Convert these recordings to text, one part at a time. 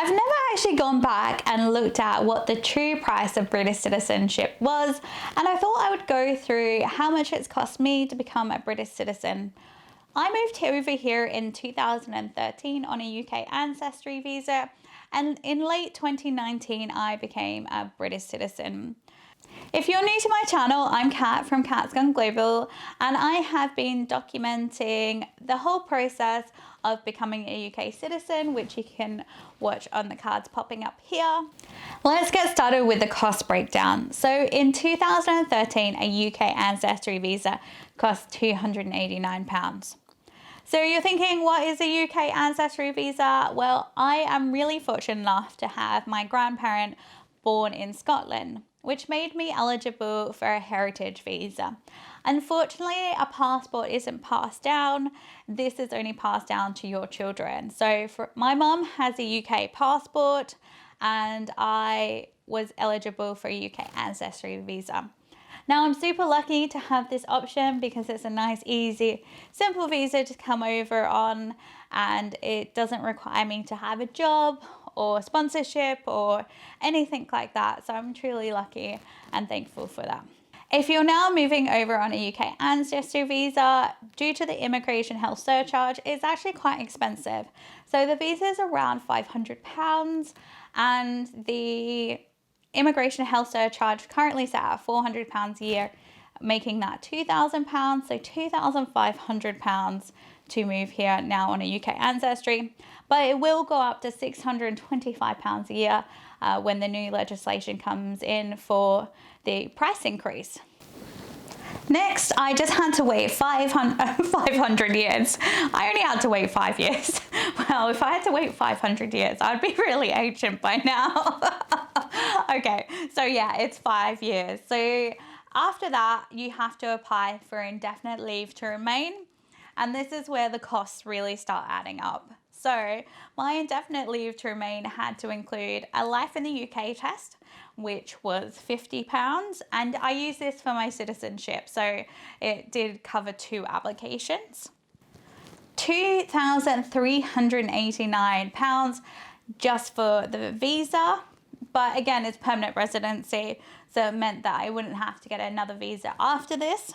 I've never actually gone back and looked at what the true price of British citizenship was, and I thought I would go through how much it's cost me to become a British citizen. I moved over here in 2013 on a UK Ancestry Visa, and in late 2019 I became a British citizen. If you're new to my channel, I'm Kat from Kat's Gone Global, and I have been documenting the whole process of becoming a UK citizen, which you can watch on the cards popping up here. Let's get started with the cost breakdown. So in 2013, a UK Ancestry Visa cost £289. So you're thinking, what is a UK Ancestry Visa? Well, I am really fortunate enough to have my grandparent born in Scotland, which made me eligible for a heritage visa. Unfortunately, a passport isn't passed down. This is only passed down to your children. So my mum has a UK passport and I was eligible for a UK Ancestry Visa. Now I'm super lucky to have this option because it's a nice, easy, simple visa to come over on, and it doesn't require me to have a job or sponsorship or anything like that. So I'm truly lucky and thankful for that. If you're now moving over on a UK Ancestry Visa, due to the immigration health surcharge, it's actually quite expensive. So the visa is around £500 and the immigration health surcharge currently set at £400 a year, making that £2,000, so £2,500 to move here now on a UK Ancestry, but it will go up to £625 a year when the new legislation comes in for the price increase. Next, I just had to wait 500 years. I only had to wait 5 years. Well, if I had to wait 500 years, I'd be really ancient by now. Okay, so yeah, it's 5 years. So after that, you have to apply for indefinite leave to remain. And this is where the costs really start adding up. So my indefinite leave to remain had to include a life in the UK test, which was £50. And I used this for my citizenship. So it did cover 2 applications. £2,389 just for the visa. But again, it's permanent residency. So it meant that I wouldn't have to get another visa after this.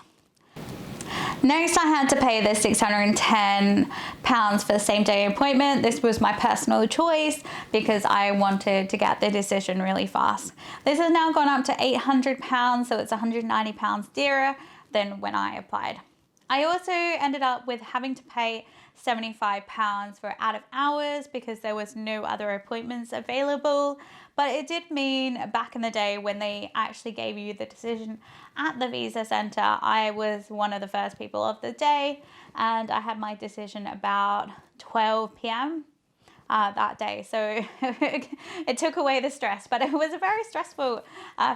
Next, I had to pay the £610 for the same day appointment. This was my personal choice because I wanted to get the decision really fast. This has now gone up to £800, so it's £190 dearer than when I applied. I also ended up with having to pay £75 for out of hours because there was no other appointments available. But it did mean back in the day when they actually gave you the decision at the visa center, I was one of the first people of the day and I had my decision about 12 p.m. That day. So it took away the stress, but it was a very stressful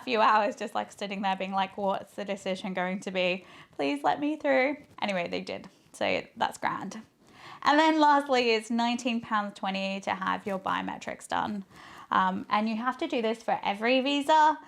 few hours just like sitting there being like, what's the decision going to be? Please let me through. Anyway, they did. So that's grand. And then lastly is £19.20 to have your biometrics done. And you have to do this for every visa.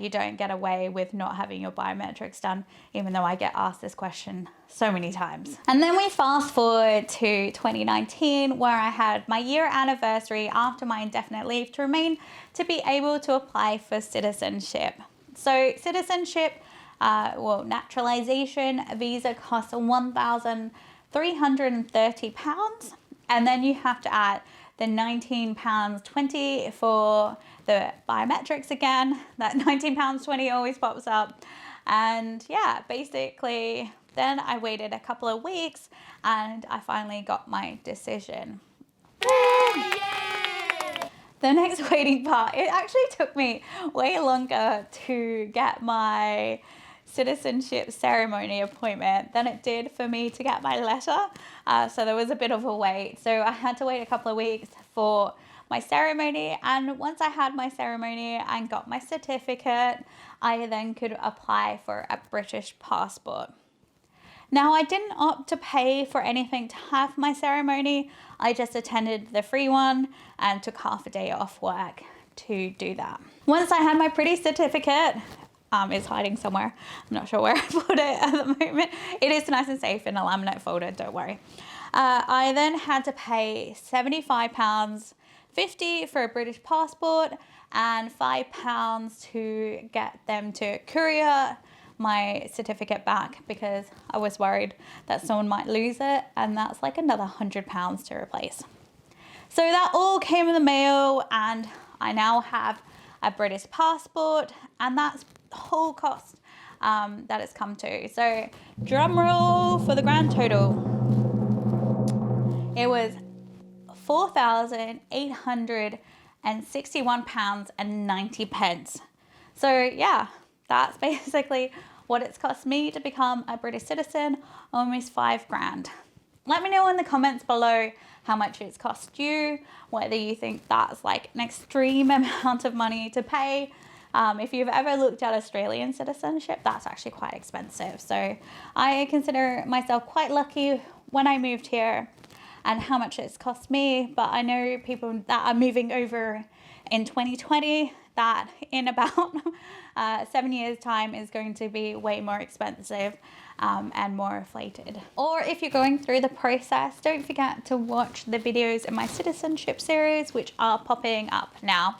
You don't get away with not having your biometrics done, even though I get asked this question so many times. And then we fast forward to 2019, where I had my year anniversary after my indefinite leave to remain to be able to apply for citizenship. So citizenship, naturalization visa costs £1,330. And then you have to add the £19.20 for the biometrics again. That £19.20 always pops up. And yeah, basically, then I waited a couple of weeks and I finally got my decision. The next waiting part, it actually took me way longer to get my citizenship ceremony appointment than it did for me to get my letter. So there was a bit of a wait. So I had to wait a couple of weeks for my ceremony, and once I had my ceremony and got my certificate, I then could apply for a British passport. Now, I didn't opt to pay for anything to have my ceremony. I just attended the free one and took half a day off work to do that. Once I had my British certificate, it's hiding somewhere. I'm not sure where I put it at the moment. It is nice and safe in a laminate folder, don't worry. I then had to pay £75 £50 for a British passport and £5 to get them to courier my certificate back, because I was worried that someone might lose it, and that's like another £100 to replace. So that all came in the mail, and I now have a British passport, and that's the whole cost that it's come to. So drum roll for the grand total. It was £4,861.90. So yeah, that's basically what it's cost me to become a British citizen, almost £5,000. Let me know in the comments below how much it's cost you, whether you think that's like an extreme amount of money to pay. If you've ever looked at Australian citizenship, that's actually quite expensive. So I consider myself quite lucky when I moved here and how much it's cost me. But I know people that are moving over in 2020 that in about 7 years time is going to be way more expensive and more inflated. Or if you're going through the process, don't forget to watch the videos in my citizenship series, which are popping up now.